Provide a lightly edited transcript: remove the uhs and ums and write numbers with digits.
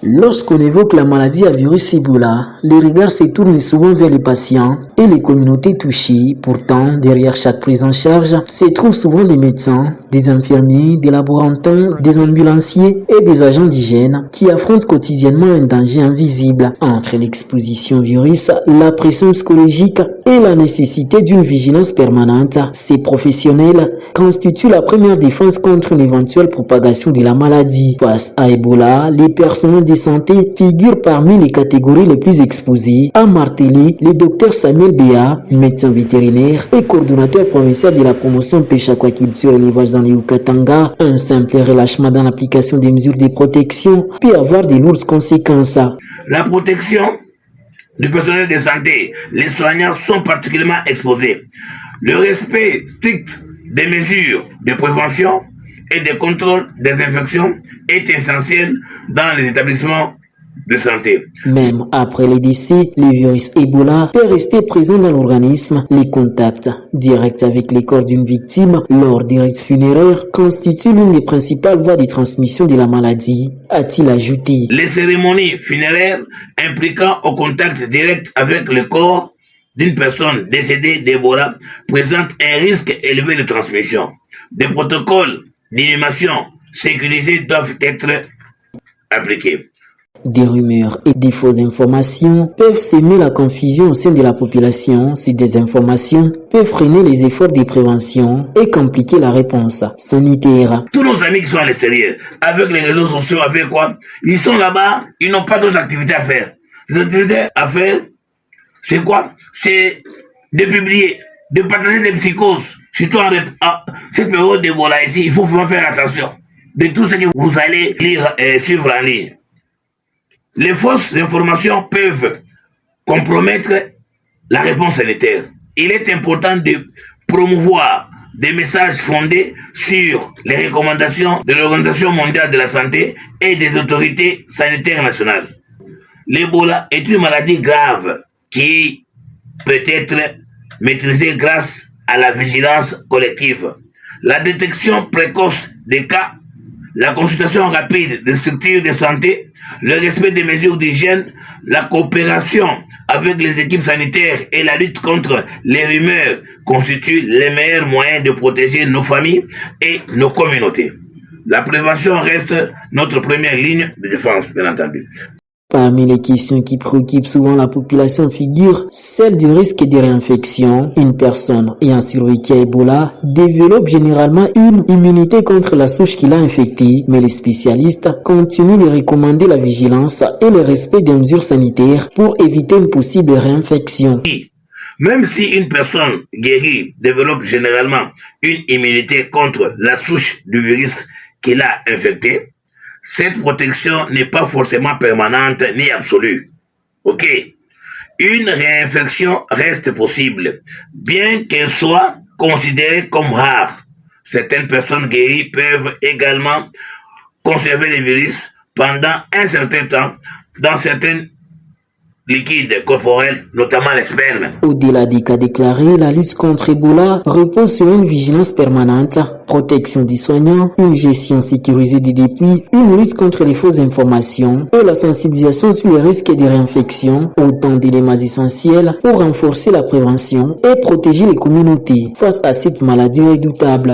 Lorsqu'on évoque la maladie à virus Ebola, les regards se tournent souvent vers les patients et les communautés touchées. Pourtant, derrière chaque prise en charge, se trouvent souvent des médecins, des infirmiers, des laborantins, des ambulanciers et des agents d'hygiène qui affrontent quotidiennement un danger invisible. Entre l'exposition au virus, la pression psychologique et la nécessité d'une vigilance permanente, ces professionnels constituent la première défense contre une éventuelle propagation de la maladie. Face à Ebola, les personnels de santé figurent parmi les catégories les plus exposées, a martelé le docteur Samuel Béa, médecin vétérinaire et coordonnateur provincial de la promotion pêche, aquaculture et élevage dans les Haut-Katanga. Un simple relâchement dans l'application des mesures de protection peut avoir de lourdes conséquences. La protection du personnel de santé, les soignants sont particulièrement exposés. Le respect strict des mesures de prévention et de contrôle des infections est essentiel dans les établissements de santé. Même après les décès, le virus Ebola peut rester présent dans l'organisme. Les contacts directs avec les corps d'une victime lors des rites funéraires constituent l'une des principales voies de transmission de la maladie, a-t-il ajouté. Les cérémonies funéraires impliquant au contact direct avec le corps d'une personne décédée d'Ebola présentent un risque élevé de transmission. Des protocoles d'inhumation sécurisés doivent être appliqués. Des rumeurs et des fausses informations peuvent semer la confusion au sein de la population. Ces désinformations peuvent freiner les efforts de prévention et compliquer la réponse sanitaire. Tous nos amis qui sont à l'extérieur, avec les réseaux sociaux, avec quoi? Ils sont là-bas, ils n'ont pas d'autres activités à faire. Les activités à faire, c'est quoi? C'est de publier, de partager des psychoses. Surtout en cette période d'Ebola ici, il faut vraiment faire attention de tout ce que vous allez lire et suivre en ligne. Les fausses informations peuvent compromettre la réponse sanitaire. Il est important de promouvoir des messages fondés sur les recommandations de l'Organisation mondiale de la santé et des autorités sanitaires nationales. L'Ebola est une maladie grave qui peut être maîtrisée grâce à la vigilance collective, la détection précoce des cas, la consultation rapide des structures de santé, le respect des mesures d'hygiène, la coopération avec les équipes sanitaires et la lutte contre les rumeurs constituent les meilleurs moyens de protéger nos familles et nos communautés. La prévention reste notre première ligne de défense, bien entendu. Parmi les questions qui préoccupent souvent la population figure celle du risque de réinfection. Une personne ayant survécu à Ebola développe généralement une immunité contre la souche qui l'a infectée, mais les spécialistes continuent de recommander la vigilance et le respect des mesures sanitaires pour éviter une possible réinfection. Même si une personne guérie développe généralement une immunité contre la souche du virus qui l'a infectée, cette protection n'est pas forcément permanente ni absolue. Ok? Une réinfection reste possible, bien qu'elle soit considérée comme rare. Certaines personnes guéries peuvent également conserver le virus pendant un certain temps dans certains liquides corporels, notamment les spermes. Au-delà des cas déclarés, la lutte contre Ebola repose sur une vigilance permanente, protection des soignants, une gestion sécurisée des dépouilles, une lutte contre les fausses informations et la sensibilisation sur les risques de réinfection, autant d'éléments essentiels pour renforcer la prévention et protéger les communautés face à cette maladie redoutable.